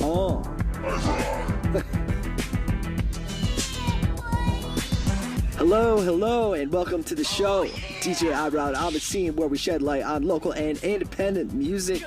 Oh. Hello, and welcome to the show. DJ iRod on the scene, where we shed light on local and independent music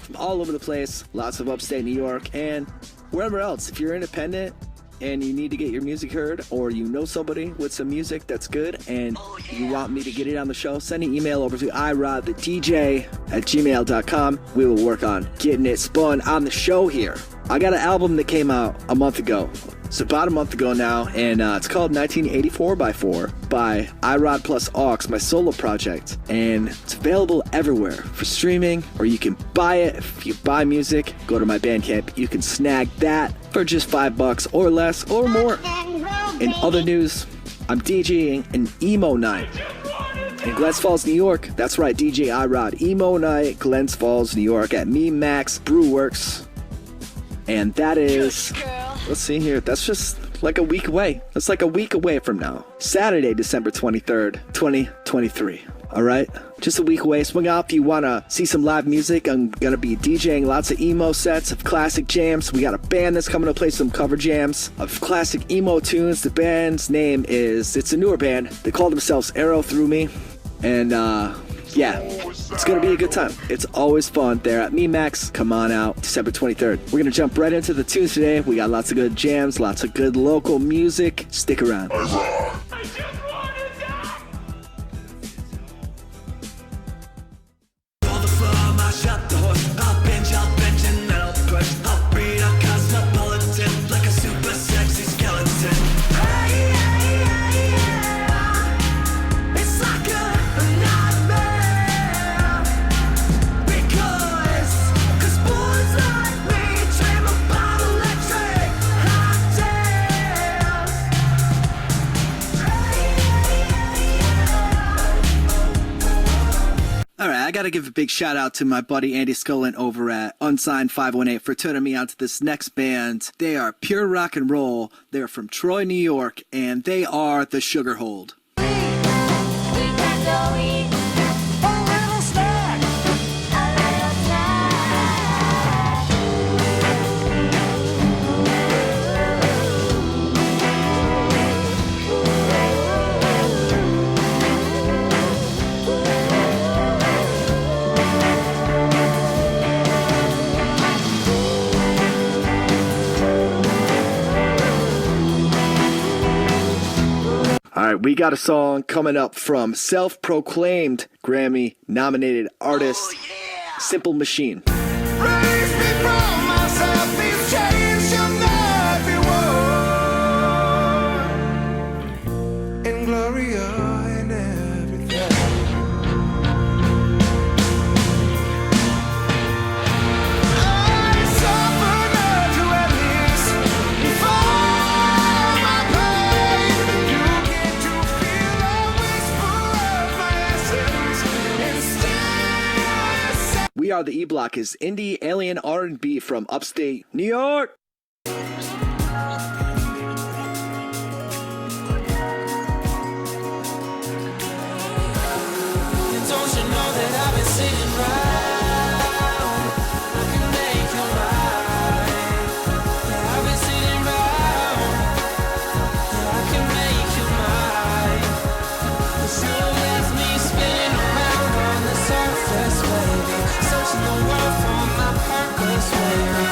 from all over the place. Lots of upstate New York and wherever else. If you're independent and you need to get your music heard, or you know somebody with some music that's good and you want me to get it on the show, send an email over to iRod+Aux@gmail.com. We will work on getting it spun on the show here. I got an album that came out a month ago. It's about a month ago now, and it's called 1984x4 by iRod+Aux, my solo project. And it's available everywhere for streaming, or you can buy it. If you buy music, go to my Bandcamp. You can snag that for just $5 or less or more. In other news, I'm DJing an emo night in Glens Falls, New York. That's right, DJ iRod. Emo night, Glens Falls, New York at Me Max Brewworks. And that is, let's see here, that's just like a week away. That's like a week away from now. Saturday, December 23rd, 2023. All right? Just a week away. Swing out if you want to see some live music. I'm going to be DJing lots of emo sets of classic jams. We got a band that's coming to play some cover jams of classic emo tunes. The band's name is, it's a newer band. They call themselves Arrow Through Me. And, yeah, it's going to be a good time. It's always fun there at Me Max. Come on out, December 23rd. We're going to jump right into the tunes today. We got lots of good jams, lots of good local music. Stick around. I gotta give a big shout out to my buddy Andy Scullin over at Unsigned 518 for turning me on to this next band. They are pure rock and roll. They're from Troy, New York, and they are the Sugarhold. All right, we got a song coming up from self-proclaimed Grammy-nominated artist, Simple Machine. Raise me from myself, these chains shall not be worn. In Gloria and everything. I suffer to at least before my pain. You get to feel a whisper of my essence instead. We Are the E-Block is indie alien R&B from upstate New York. Don't you know that I've been sitting round? I can make you mine. Yeah, I've been sitting round. Yeah, I can make you mine. But you left me spinning around on the surface, baby. Searching the world for my purpose, baby.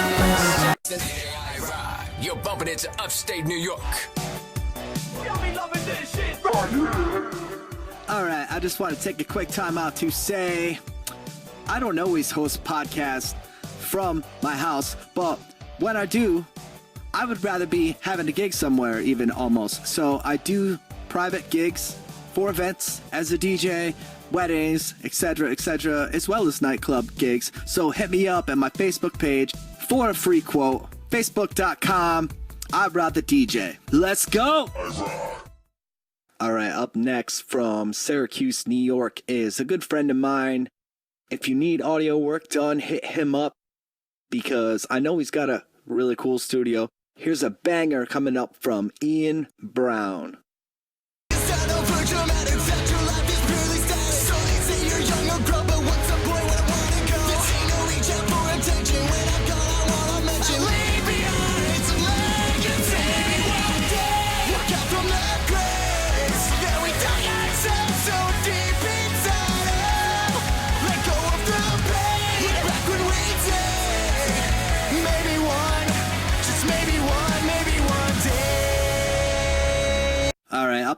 You're bumping into upstate New York. All right, I just want to take a quick time out to say I don't always host podcasts from my house, but when I do, I would rather be having a gig somewhere, even almost. So I do private gigs for events as a DJ, weddings, etc., as well as nightclub gigs. So hit me up at my Facebook page for a free quote, facebook.com, iRod+DJ. Let's go! All right, up next from Syracuse, New York is a good friend of mine. If you need audio work done, hit him up because I know he's got a really cool studio. Here's a banger coming up from Ian Brown. Attention when I'm gone, I wanna mention.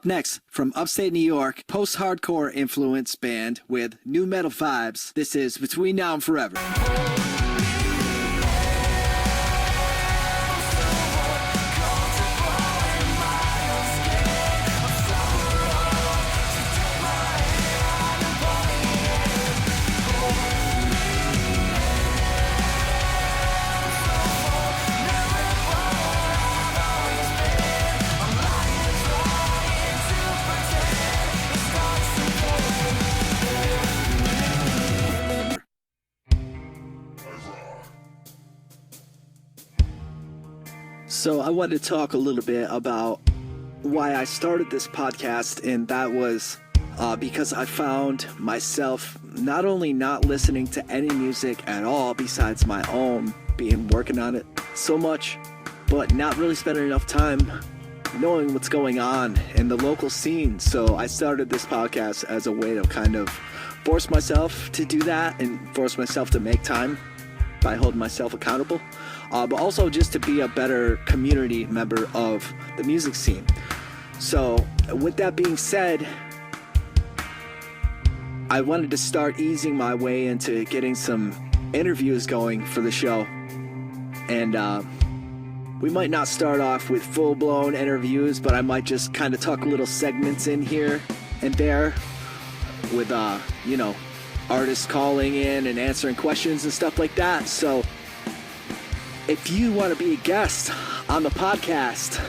Up next, from upstate New York, post-hardcore influence band with new metal vibes. This is Between Now and Forever. So I wanted to talk a little bit about why I started this podcast, and that was because I found myself not only not listening to any music at all besides my own, being working on it so much, but not really spending enough time knowing what's going on in the local scene. So I started this podcast as a way to kind of force myself to do that and force myself to make time by holding myself accountable. But also just to be a better community member of the music scene. So with that being said, I wanted to start easing my way into getting some interviews going for the show. And we might not start off with full-blown interviews, but I might just kind of tuck little segments in here and there with, artists calling in and answering questions and stuff like that. So if you want to be a guest on the podcast,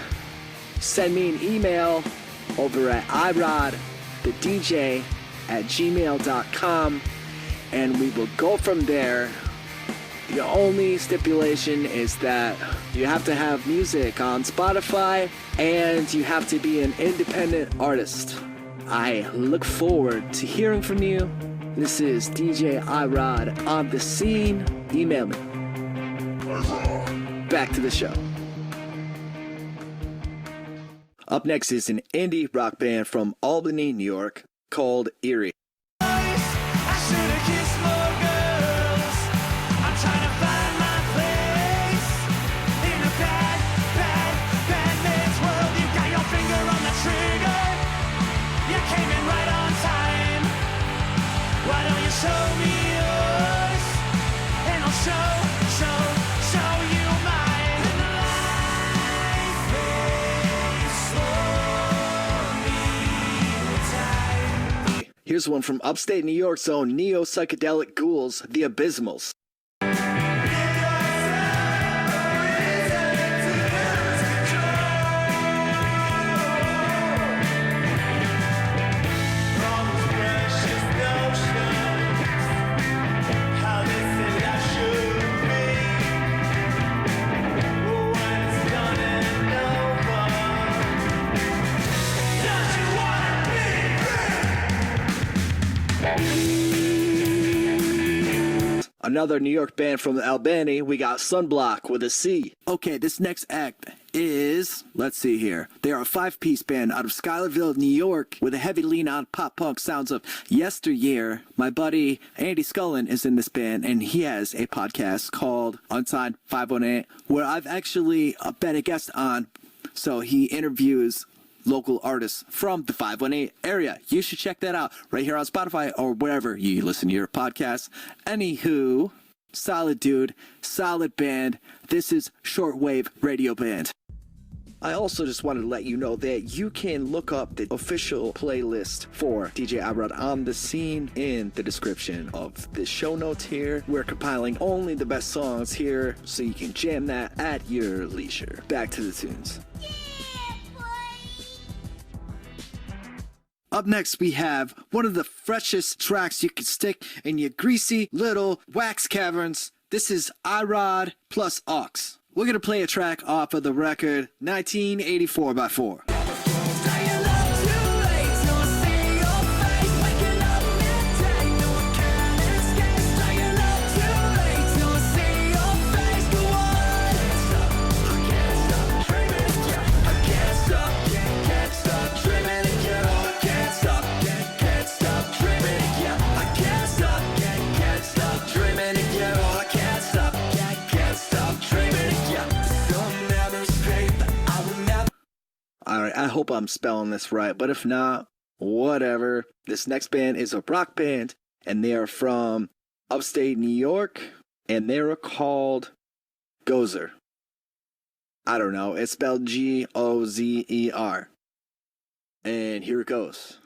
send me an email over at iRod+Aux@gmail.com, and we will go from there. The only stipulation is that you have to have music on Spotify and you have to be an independent artist. I look forward to hearing from you. This is DJ iRod on the scene. Email me. Back to the show. Up next is an indie rock band from Albany, New York called E.R.I.E. Here's one from upstate New York's own neo-psychedelic ghouls, the Abyssmals. Another New York band from Albany, we got Sunblock with a C. Okay, this next act is, let's see here. They are a 5-piece band out of Schuylerville, New York, with a heavy lean on pop-punk sounds of yesteryear. My buddy Andy Scullin is in this band, and he has a podcast called Unsigned 518, where I've actually been a guest on. So he interviews local artists from the 518 area. You should check that out right here on Spotify or wherever you listen to your podcasts. Anywho, solid dude, solid band. This is Shortwave Radio Band. I also just wanted to let you know that you can look up the official playlist for DJ iRod on the scene in the description of the show notes here. We're compiling only the best songs here, so you can jam that at your leisure. Back to the tunes. Up next, we have one of the freshest tracks you can stick in your greasy little wax caverns. This is iRod+Aux. We're going to play a track off of the record 1984 by 4. hope I'm spelling this right, but if not, whatever. This next band is a rock band, and they are from upstate New York, and they are called Gozer. I don't know. It's spelled Gozer. And here it goes.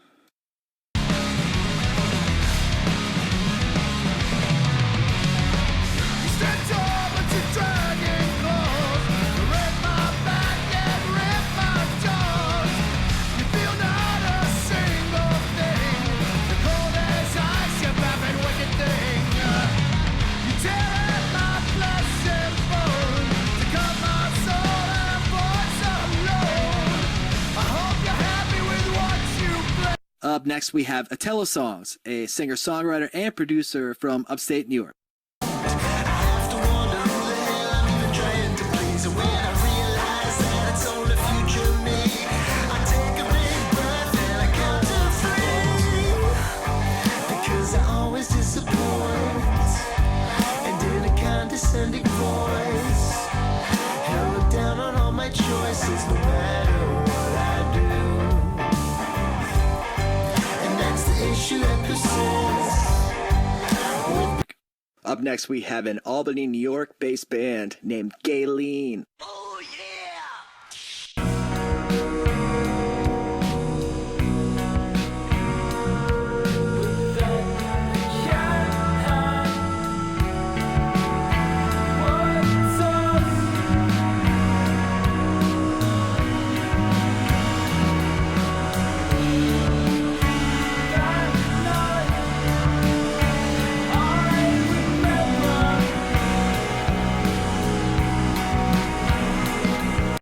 Up next, we have Atelo Songs, a singer-songwriter and producer from upstate New York. Choices, no matter what I do, and that's the issue that persists. Up next, we have an Albany, New York-based band named Galene. Oh.